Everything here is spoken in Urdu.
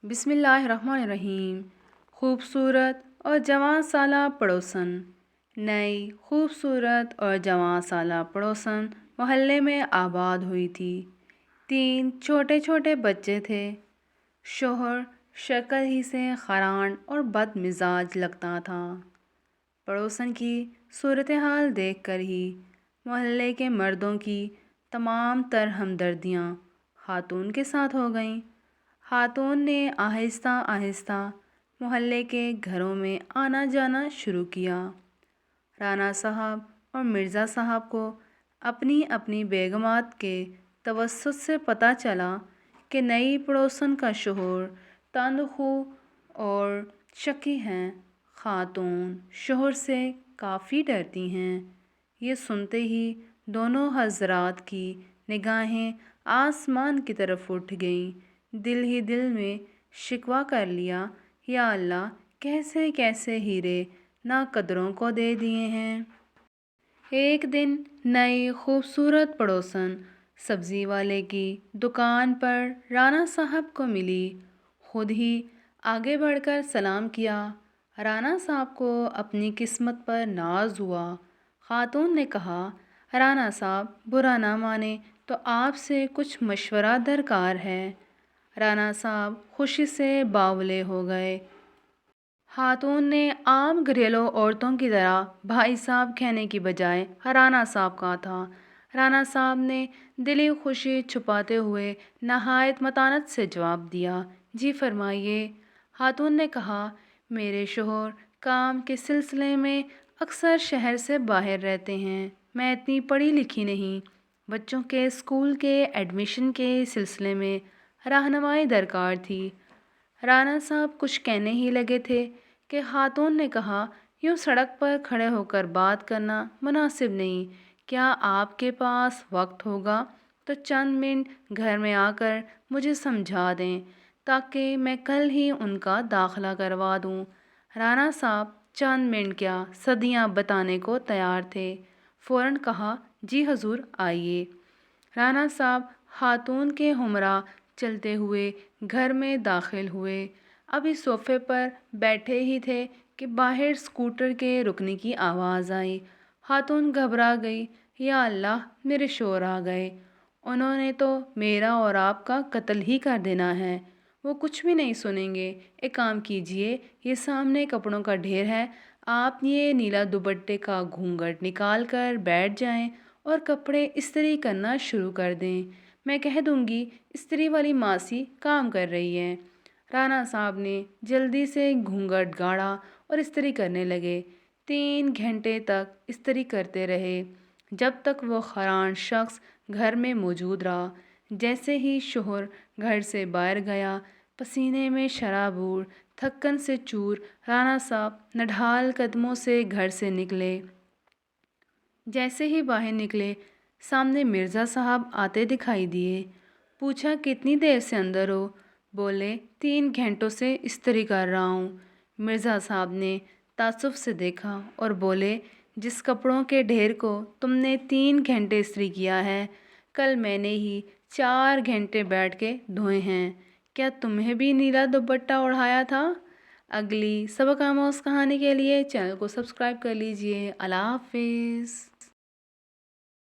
بسم اللہ الرحمن الرحیم۔ خوبصورت اور جوان سالہ پڑوسن۔ نئی خوبصورت اور جوان سالہ پڑوسن محلے میں آباد ہوئی تھی۔ 3 چھوٹے چھوٹے بچے تھے۔ شوہر شکل ہی سے خران اور بد مزاج لگتا تھا۔ پڑوسن کی صورتحال دیکھ کر ہی محلے کے مردوں کی تمام تر ہمدردیاں خاتون کے ساتھ ہو گئیں۔ خاتون نے آہستہ آہستہ محلے کے گھروں میں آنا جانا شروع کیا۔ رانا صاحب اور مرزا صاحب کو اپنی اپنی بیگمات کے توسط سے پتہ چلا کہ نئی پڑوسن کا شوہر تندخو اور شکی ہیں۔ خاتون شوہر سے کافی ڈرتی ہیں۔ یہ سنتے ہی دونوں حضرات کی نگاہیں آسمان کی طرف اٹھ گئیں۔ دل ہی دل میں شکوہ کر لیا، یا اللہ کیسے کیسے ہیرے ناقدروں کو دے دیے ہیں۔ ایک دن نئی خوبصورت پڑوسن سبزی والے کی دکان پر رانا صاحب کو ملی۔ خود ہی آگے بڑھ کر سلام کیا۔ رانا صاحب کو اپنی قسمت پر ناز ہوا۔ خاتون نے کہا، رانا صاحب برا نہ مانیں تو آپ سے کچھ مشورہ درکار ہے۔ رانا صاحب خوشی سے باولے ہو گئے۔ خاتون نے عام گھریلو عورتوں کی طرح بھائی صاحب کہنے کی بجائے رانا صاحب کہا تھا۔ رانا صاحب نے دلی خوشی چھپاتے ہوئے نہایت متانت سے جواب دیا، جی فرمائیے۔ خاتون نے کہا، میرے شوہر کام کے سلسلے میں اکثر شہر سے باہر رہتے ہیں۔ میں اتنی پڑھی لکھی نہیں۔ بچوں کے اسکول کے ایڈمیشن کے سلسلے میں رہنمائی درکار تھی۔ رانا صاحب کچھ کہنے ہی لگے تھے کہ خاتون نے کہا، یوں سڑک پر کھڑے ہو کر بات کرنا مناسب نہیں۔ کیا آپ کے پاس وقت ہوگا تو چند منٹ گھر میں آ کر مجھے سمجھا دیں تاکہ میں کل ہی ان کا داخلہ کروا دوں۔ رانا صاحب چند منٹ کیا صدیاں بتانے کو تیار تھے۔ فوراً کہا، جی حضور آئیے۔ رانا صاحب خاتون کے ہمراہ چلتے ہوئے گھر میں داخل ہوئے۔ ابھی صوفے پر بیٹھے ہی تھے کہ باہر اسکوٹر کے رکنے کی آواز آئی۔ خاتون گھبرا گئی، یا اللہ میرے شوہر آ گئے۔ انہوں نے تو میرا اور آپ کا قتل ہی کر دینا ہے۔ وہ کچھ بھی نہیں سنیں گے۔ ایک کام کیجئے، یہ سامنے کپڑوں کا ڈھیر ہے، آپ یہ نیلا دوپٹے کا گھونگھٹ نکال کر بیٹھ جائیں اور کپڑے استری کرنا شروع کر دیں۔ میں کہہ دوں گی استری والی ماسی کام کر رہی ہے۔ رانا صاحب نے جلدی سے گھونگھٹ گاڑا اور استری کرنے لگے۔ 3 گھنٹے تک استری کرتے رہے، جب تک وہ خران شخص گھر میں موجود رہا۔ جیسے ہی شوہر گھر سے باہر گیا، پسینے میں شرابور، تھکن سے چور، رانا صاحب نڈھال قدموں سے گھر سے نکلے۔ جیسے ہی باہر نکلے، سامنے مرزا صاحب آتے دکھائی دیے۔ پوچھا، کتنی دیر سے اندر ہو؟ بولے، 3 گھنٹوں سے استری کر رہا ہوں۔ مرزا صاحب نے تعجب سے دیکھا اور بولے، جس کپڑوں کے ڈھیر کو تم نے 3 گھنٹے استری کیا ہے، کل میں نے ہی 4 گھنٹے بیٹھ کے دھوئے ہیں۔ کیا تمہیں بھی نیلا دوپٹہ اوڑھایا تھا؟ اگلی سبق آموز کہانی کے لیے چینل کو سبسکرائب کر لیجئے۔ اللہ حافظ۔